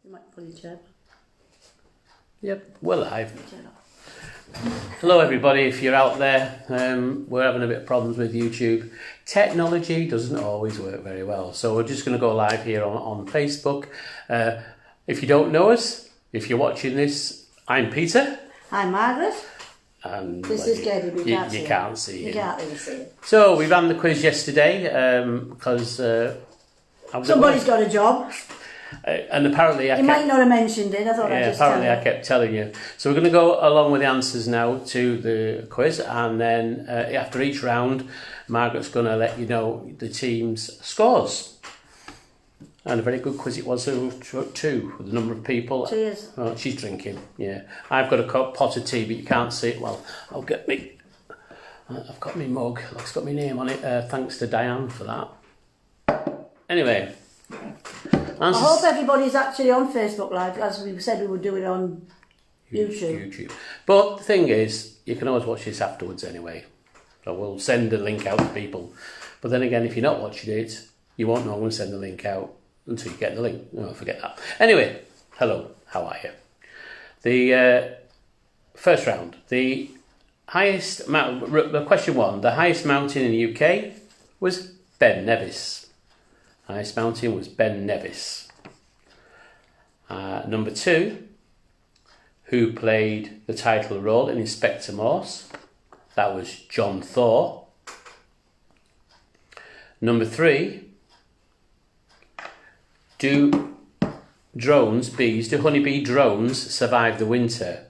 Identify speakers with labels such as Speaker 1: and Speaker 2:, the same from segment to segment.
Speaker 1: You might pull your chair back.
Speaker 2: Yep, we're live.
Speaker 1: Chair off.
Speaker 2: Hello everybody, if you're out there, we're having a bit of problems with YouTube. Technology doesn't always work very well, so we're just going to go live here on Facebook. If you don't know us, if you're watching this, I'm Peter.
Speaker 1: Hi, Margaret.
Speaker 2: And
Speaker 1: This is Gabby, but you can't see
Speaker 2: see
Speaker 1: You
Speaker 2: it.
Speaker 1: can't really see it.
Speaker 2: So we ran the quiz yesterday because
Speaker 1: Somebody's got a job.
Speaker 2: and apparently
Speaker 1: You might not have mentioned it. I thought I'd just
Speaker 2: apparently
Speaker 1: tell
Speaker 2: I kept telling you. So we're going to go along with the answers now to the quiz, and then after each round, Margaret's going to let you know the team's scores. And a very good quiz it was too, with the number of people.
Speaker 1: Cheers.
Speaker 2: Oh, she's drinking, yeah. I've got a pot of tea, but you can't see it. Well, I've got my mug. It's got my name on it. Thanks to Diane for that. Anyway.
Speaker 1: I hope everybody's actually on Facebook Live, as we said we would do it on YouTube.
Speaker 2: But the thing is, you can always watch this afterwards anyway. So we'll send a link out to people. But then again, if you're not watching it, you won't know I'm going to send the link out until you get the link. No, forget that. Anyway, hello, how are you? The first round, the highest question one, the highest mountain in the UK was Ben Nevis. Highest mountain was Ben Nevis. Number two, who played the title role in Inspector Morse? That was John Thaw. Number three, do honeybee drones survive the winter?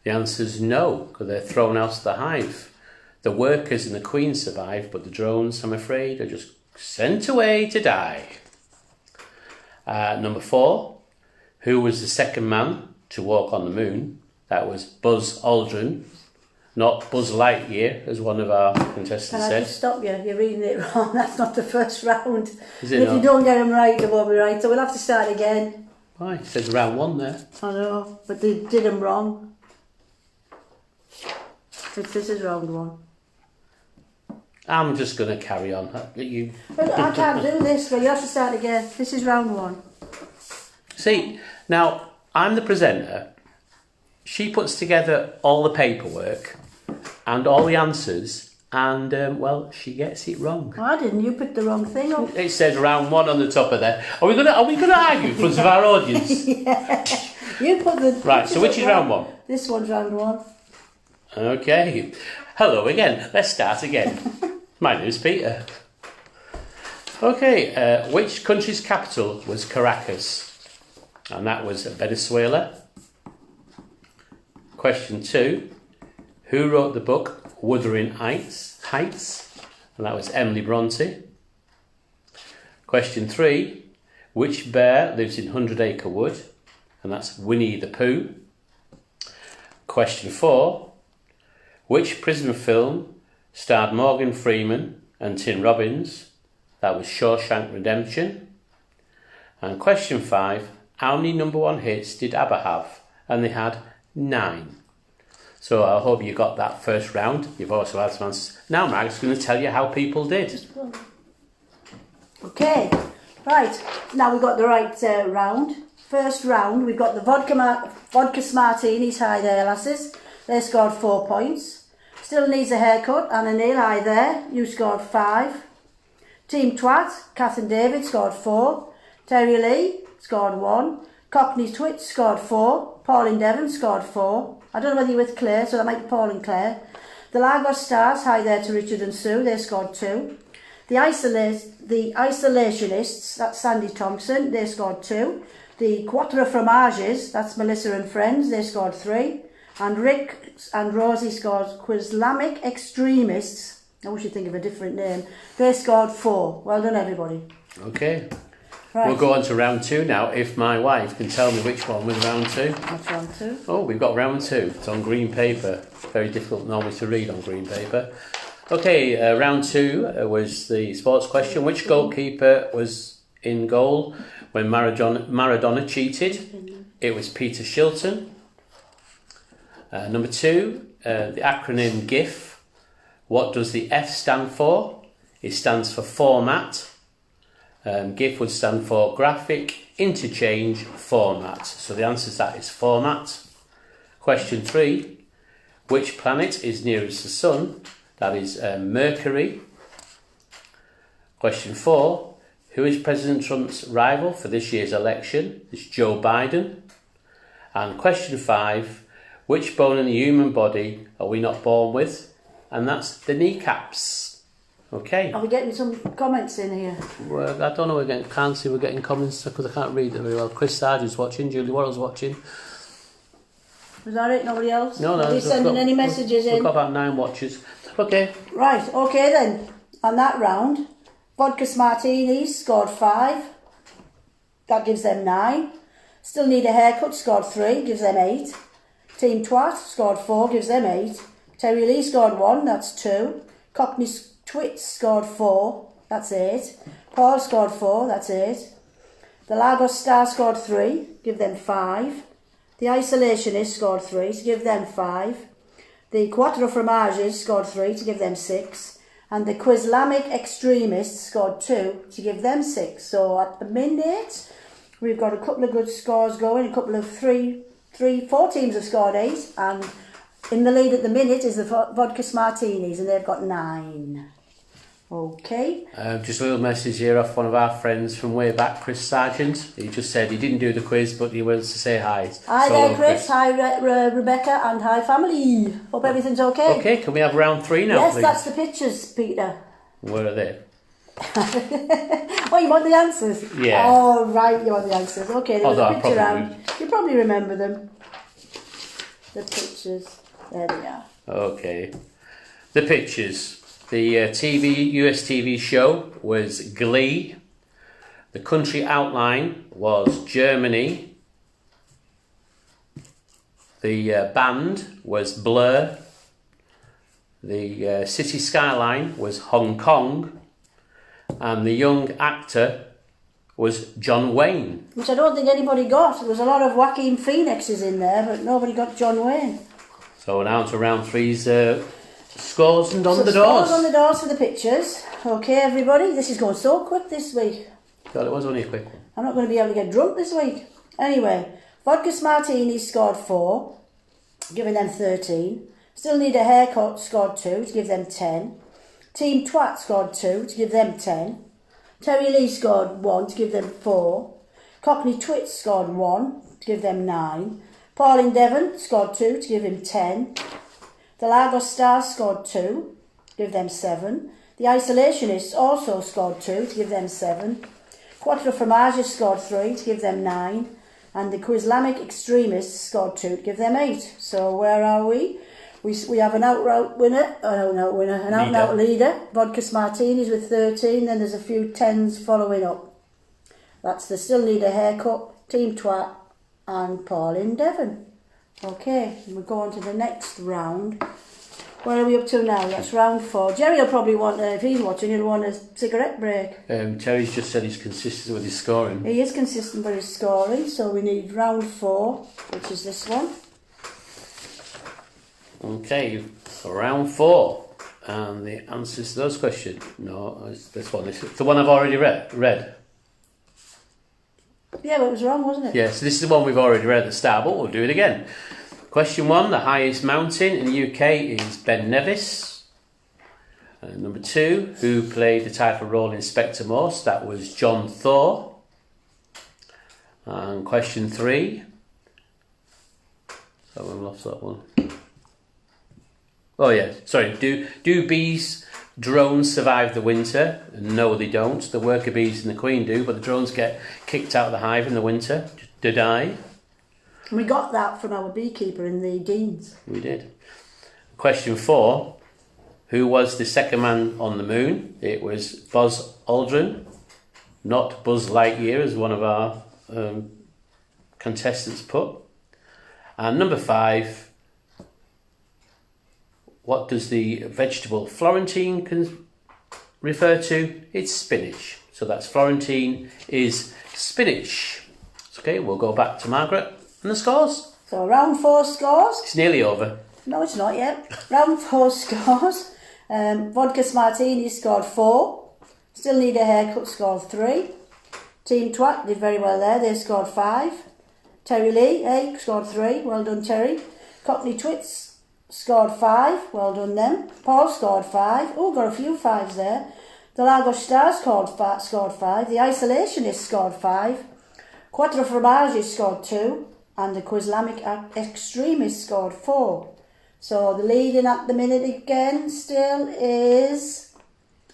Speaker 2: The answer is no, because they're thrown out of the hive. The workers and the queen survive, but the drones, I'm afraid, are just sent away to die. Number four, who was the second man to walk on the moon? That was Buzz Aldrin, not Buzz Lightyear, as one of our contestants
Speaker 1: Can I
Speaker 2: said.
Speaker 1: just stop you? You're reading it wrong. That's not the first round.
Speaker 2: Is
Speaker 1: And
Speaker 2: it
Speaker 1: if you
Speaker 2: not?
Speaker 1: don't get them right, they won't be right. So we'll have to start again.
Speaker 2: Why? It says round one there.
Speaker 1: I know, but they did them wrong. This is round one.
Speaker 2: I'm just going to carry on. You
Speaker 1: But I can't do this, but you have to start again. This is round one.
Speaker 2: see, now I'm the presenter. She puts together all the paperwork and all the answers, and well, she gets it wrong.
Speaker 1: Oh, I didn't. You put the wrong thing up.
Speaker 2: It says round one on the top of there. Are we gonna argue in front of our audience?
Speaker 1: Yeah. You put the...
Speaker 2: Right. So which is round one?
Speaker 1: This one's round one.
Speaker 2: Okay. Hello again. Let's start again. My name's Peter. Okay. Which country's capital was Caracas? And that was Venezuela. Question two. Who wrote the book Wuthering Heights? And that was Emily Bronte. Question three. Which bear lives in 100 Acre Wood? And that's Winnie the Pooh. Question four. Which prison film starred Morgan Freeman and Tim Robbins? That was Shawshank Redemption. And question five. How many number one hits did ABBA have? And they had 9. So I hope you got that first round. You've also had some answers. Now Mark's going to tell you how people did.
Speaker 1: Okay. Right. Now we've got the right round. First round, we've got the vodka Smartinis. Hi there, lasses. They scored 4 points. Still needs a haircut. Anna Neil, hi there. You scored 5. Team Twat, Kath and David scored 4. Terry Lee scored 1. Cockney's Twitch scored 4. Pauline Devon scored 4. I don't know whether you're with Claire, so that might be Paul and Claire. The Lagos Stars, hi there to Richard and Sue, they scored 2. The Isolationists, that's Sandy Thompson, they scored 2. The Quatre Fromages, that's Melissa and friends, they scored 3. And Rick and Rosie scored Quislamic Extremists, I wish you'd think of a different name, they scored 4. Well done everybody.
Speaker 2: Okay.
Speaker 1: Right.
Speaker 2: We'll go on to round 2 now, if my wife can tell me which one was round 2.
Speaker 1: That's round 2.
Speaker 2: Oh, we've got round 2. It's on green paper. Very difficult normally to read on green paper. Okay, round 2 was the sports question. Which goalkeeper was in goal when Maradona cheated? It was Peter Shilton. Number 2, the acronym GIF. What does the F stand for? It stands for format. GIF would stand for Graphic Interchange Format. So the answer to that is format. Question 3. Which planet is nearest the Sun? That is Mercury. Question 4. Who is President Trump's rival for this year's election? It's Joe Biden. And question 5. Which bone in the human body are we not born with? And that's the kneecaps. Okay.
Speaker 1: Are we getting some comments in here?
Speaker 2: Well, I don't know. Can't see we're getting comments because I can't read it very well. Chris Sargent's watching. Julie Worrell's watching.
Speaker 1: Was that it? Nobody else?
Speaker 2: No.
Speaker 1: Are you sending any messages in?
Speaker 2: We've got about 9 watchers. Okay.
Speaker 1: Right. Okay then. On that round, Vodka Smartinis scored 5. That gives them 9. Still Need a Haircut scored 3. Gives them 8. Team Twat scored 4, gives them 8. Terry Lee scored 1, that's 2. Cockney Twits scored 4, that's 8. Paul scored 4, that's 8. The Lagos Star scored 3, give them 5. The Isolationist scored 3, to give them 5. The Quattro Fromages scored 3, to give them 6. And the Quizlamic Extremists scored 2, to give them 6. So at the minute, we've got a couple of good scores going, a couple of 4 teams have scored 8, and in the lead at the minute is the Vodka Smartinis, and they've got 9. Okay.
Speaker 2: Just a little message here off one of our friends from way back, Chris Sargent. He just said he didn't do the quiz, but he wants to say hi.
Speaker 1: Hi there, Chris. Hi, Rebecca, and hi, family. Hope everything's okay.
Speaker 2: Okay, can we have round 3 now,
Speaker 1: yes,
Speaker 2: please?
Speaker 1: that's the pictures, Peter.
Speaker 2: Where are they?
Speaker 1: Oh, you want the answers?
Speaker 2: Yeah.
Speaker 1: Oh, right, you want the answers. Okay, there was
Speaker 2: Although
Speaker 1: a picture round. You probably remember them. The pictures. There they are.
Speaker 2: Okay. The pictures. The US TV show was Glee. The country outline was Germany. The band was Blur. The city skyline was Hong Kong. And the young actor was John Wayne.
Speaker 1: Which I don't think anybody got. There was a lot of Joaquin Phoenixes in there, but nobody got John Wayne.
Speaker 2: So now to round 3's scores and on the doors.
Speaker 1: Scores on the doors for the pictures. Okay, everybody, this is going so quick this week.
Speaker 2: God, it was only a quick one.
Speaker 1: I'm not going to be able to get drunk this week. Anyway, Vodka Smartini scored 4, giving them 13. Still Need a Haircut scored 2, to give them 10. Team Twat scored 2, to give them 10. Terry Lee scored 1, to give them 4. Cockney Twits scored 1, to give them 9. Pauline Devon scored 2, to give him 10. The Lagos Stars scored 2, to give them 7. The Isolationists also scored 2, to give them 7. Quattro Fromages scored 3, to give them 9. And the Quizlamic Extremists scored 2, to give them 8. So where are we? We have an out-and-out leader, Vodka Smartinis with 13, then there's a few 10s following up. That's the Still Need a Haircut, Team Twat and Pauline Devon. Okay, we'll go on to the next round. Where are we up to now? That's round 4. Jerry will probably want, if he's watching, he'll want a cigarette break.
Speaker 2: Terry's just said he's consistent with his scoring.
Speaker 1: He is consistent with his scoring, so we need round 4, which is this one.
Speaker 2: Okay, so round 4. And the answers to those questions. No, it's this one. It's the one I've already read.
Speaker 1: Yeah, but it was wrong, wasn't it?
Speaker 2: Yeah, so this is the one we've already read at the start, but we'll do it again. Question 1, the highest mountain in the UK is Ben Nevis. Number 2, who played the title role in Inspector Morse? That was John Thor. And question 3. So we lost that one. Oh yeah, sorry. Do bees, drones survive the winter? No, they don't. The worker bees and the queen do, but the drones get kicked out of the hive in the winter to die.
Speaker 1: We got that from our beekeeper in the Deans.
Speaker 2: We did. Question 4. Who was the second man on the moon? It was Buzz Aldrin, not Buzz Lightyear, as one of our contestants put. And number 5. What does the vegetable Florentine refer to? It's spinach. So that's Florentine is spinach. Okay, we'll go back to Margaret and the scores.
Speaker 1: So round 4 scores.
Speaker 2: It's nearly over.
Speaker 1: No, it's not yet. Round 4 scores. Vodka Smartini scored 4. Still Need a Haircut scored 3. Team Twat did very well there, they scored 5. Terry Lee, scored 3, well done Terry. Cockney Twits scored 5, well done them. Paul scored 5, oh got a few 5s there. The Lagos Stars scored 5, the Isolationists scored 5. Quattro Formages scored 2, and the Quislamic Extremists scored 4. So the leading at the minute again still is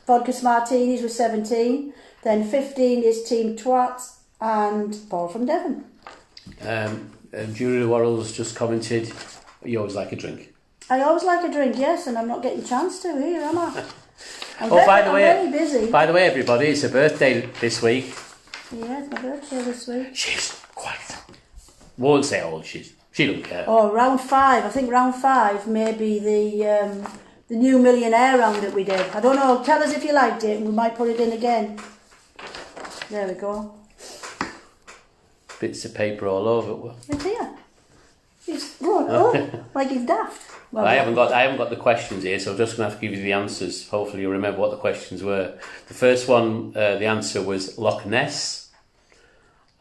Speaker 1: Vodka Martinis with 17. Then 15 is Team Twats and Paul from Devon.
Speaker 2: Julie Worrell's just commented, you always like a drink.
Speaker 1: I always like a drink, yes, and I'm not getting a chance to here, am I? I'm very busy.
Speaker 2: By the way, everybody, it's a birthday this week.
Speaker 1: Yeah, it's my birthday this week.
Speaker 2: She's quiet. Won't say how old she is. She don't care.
Speaker 1: Oh, round 5. I think round 5 may be the new millionaire round that we did. I don't know. Tell us if you liked it, and we might put it in again. There we go.
Speaker 2: Bits of paper all over.
Speaker 1: It's here. It's like he's daft. Well,
Speaker 2: I haven't got the questions here, so I'm just going to have to give you the answers. Hopefully, you remember what the questions were. The first one, the answer was Loch Ness.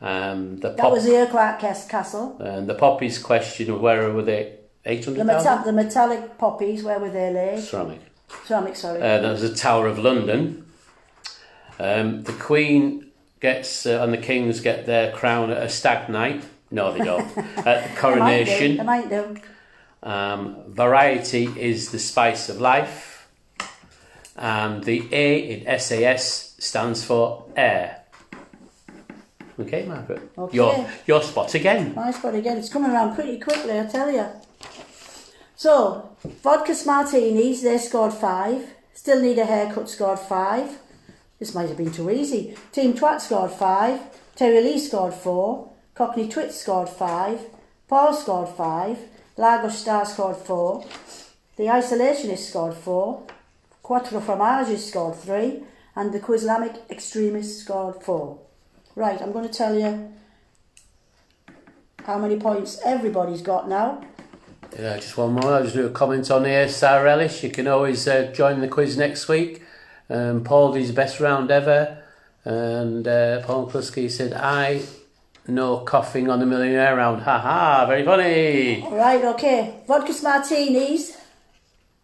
Speaker 1: That was the Urquhart Castle.
Speaker 2: And the poppies question, where were they? 800,000?
Speaker 1: The metallic poppies, where were they laid? Ceramic, sorry.
Speaker 2: That was the Tower of London. The Queen gets and the Kings get their crown at a stag night. No, they don't. At the coronation.
Speaker 1: They might do.
Speaker 2: Variety is the spice of life. And the A in SAS stands for air. Okay, Margaret.
Speaker 1: Okay.
Speaker 2: Your spot again.
Speaker 1: My spot again. It's coming around pretty quickly, I tell you. So, Vodka Martinis, they scored 5. Still Need a Haircut scored 5. This might have been too easy. Team Twat scored 5. Terry Lee scored 4. Cockney Twits scored 5. Paul scored 5. Lagos Star scored 4. The Isolationists scored 4. Quattro Formages scored 3. And the Quislamic Extremists scored 4. Right, I'm going to tell you how many points everybody's got now.
Speaker 2: Yeah, just one more. I'll just do a comment on here. Sarah Ellis, you can always join the quiz next week. Paul did his best round ever. And Paul Kluski said, I know coughing on the millionaire round. Ha ha, very funny.
Speaker 1: Right, okay. Vodka Martinis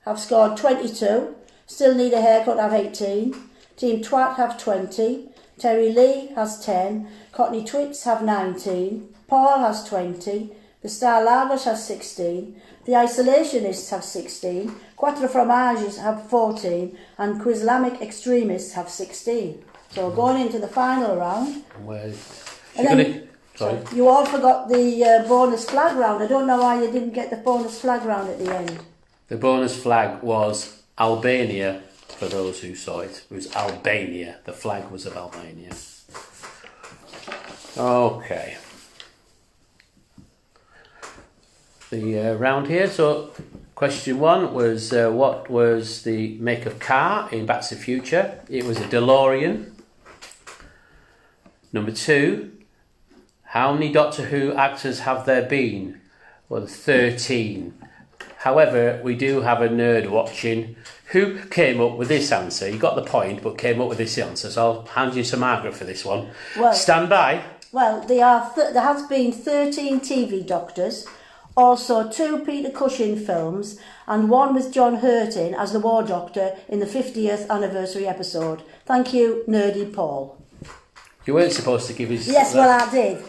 Speaker 1: have scored 22. Still Need a Haircut have 18. Team Twat have 20. Terry Lee has 10. Cockney Twits have 19. Paul has 20. The Star Lagos has 16. The Isolationists have 16. Quattro Formages have 14. And Quislamic Extremists have 16. So going into the final round.
Speaker 2: Sorry.
Speaker 1: You all forgot the bonus flag round. I don't know why you didn't get the bonus flag round at the end.
Speaker 2: The bonus flag was Albania. For those who saw it, it was Albania. The flag was of Albania. Okay. The round here. So, question 1 was what was the make of car in Back to the Future? It was a DeLorean. Number 2. How many Doctor Who actors have there been? Well, 13. However, we do have a nerd watching who came up with this answer. You got the point, but came up with this answer. So I'll hand you to Margaret for this one.
Speaker 1: Well,
Speaker 2: stand by.
Speaker 1: Well, there has been 13 TV Doctors, also 2 Peter Cushing films, and 1 with John Hurtin as the War Doctor in the 50th anniversary episode. Thank you, Nerdy Paul.
Speaker 2: You weren't supposed to give his...
Speaker 1: Yes, well, I did.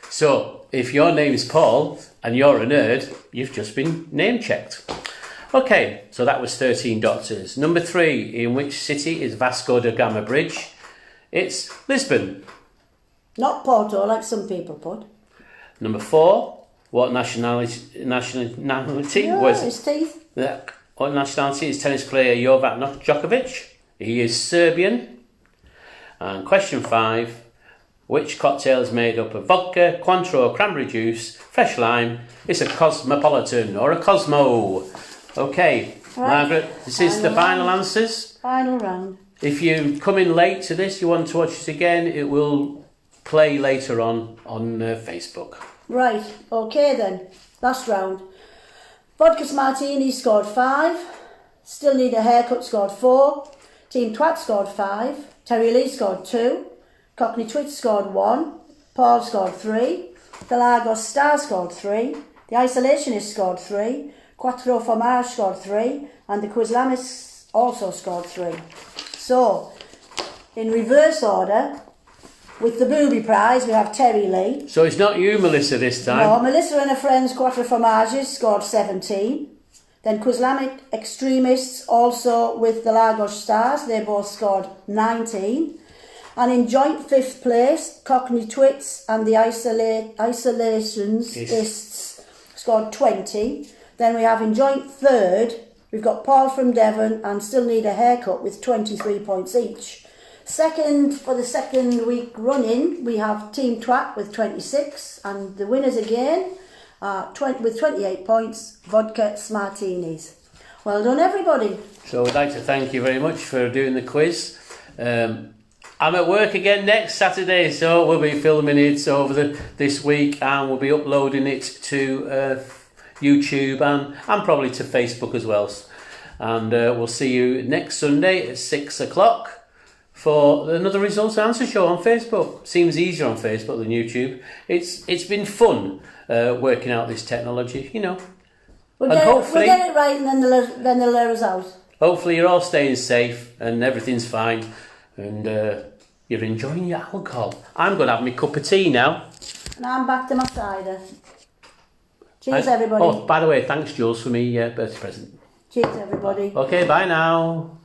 Speaker 2: So, if your name's Paul and you're a nerd, you've just been name-checked. Okay, so that was 13 Doctors. Number 3, in which city is Vasco da Gama Bridge? It's Lisbon.
Speaker 1: Not Porto, like some people put.
Speaker 2: Number 4, what nationality was...
Speaker 1: his teeth.
Speaker 2: What nationality is tennis player Novak Djokovic? He is Serbian. And question 5, which cocktail is made up of vodka, Cointreau, cranberry juice, fresh lime? It's a cosmopolitan or a Cosmo. Okay, right. Margaret, this is the final answers.
Speaker 1: Final round.
Speaker 2: If you come in late to this, you want to watch it again, it will play later on Facebook. Right,
Speaker 1: okay then. Last round. Vodka Martini scored 5. Still Need a Haircut scored 4. Team Twat scored 5, Terry Lee scored 2, Cockney Twit scored 1, Paul scored 3, the Lagos Star scored 3, the Isolationists scored 3, Quattro Fromage scored 3, and the Quizlamists also scored 3. So, in reverse order, with the booby prize, we have Terry Lee.
Speaker 2: So it's not you, Melissa, this time?
Speaker 1: No, Melissa and her friends Quattro Fromages scored 17. Then Quizlamic Extremists, also with the Lagos Stars, they both scored 19. And in joint 5th place, Cockney Twits and the Isolationists scored 20. Then we have in joint 3rd, we've got Paul from Devon and Still Need a Haircut with 23 points each. Second, for the second week running, we have Team Twat with 26, and the winners again are with 28 points, Vodka Smartinis. Well done, everybody.
Speaker 2: So we'd like to thank you very much for doing the quiz. I'm at work again next Saturday, so we'll be filming it over this week, and we'll be uploading it to YouTube and probably to Facebook as well. And we'll see you next Sunday at 6 o'clock. For another results and answer show on Facebook. Seems easier on Facebook than YouTube. It's been fun working out this technology, you know.
Speaker 1: We'll get it right, and then they'll let us out.
Speaker 2: Hopefully you're all staying safe and everything's fine, and you're enjoying your alcohol. I'm going to have my cup of tea now.
Speaker 1: And I'm back to my cider. Cheers, everybody.
Speaker 2: Oh, by the way, thanks, Jules, for me birthday present.
Speaker 1: Cheers, everybody.
Speaker 2: Okay, bye now.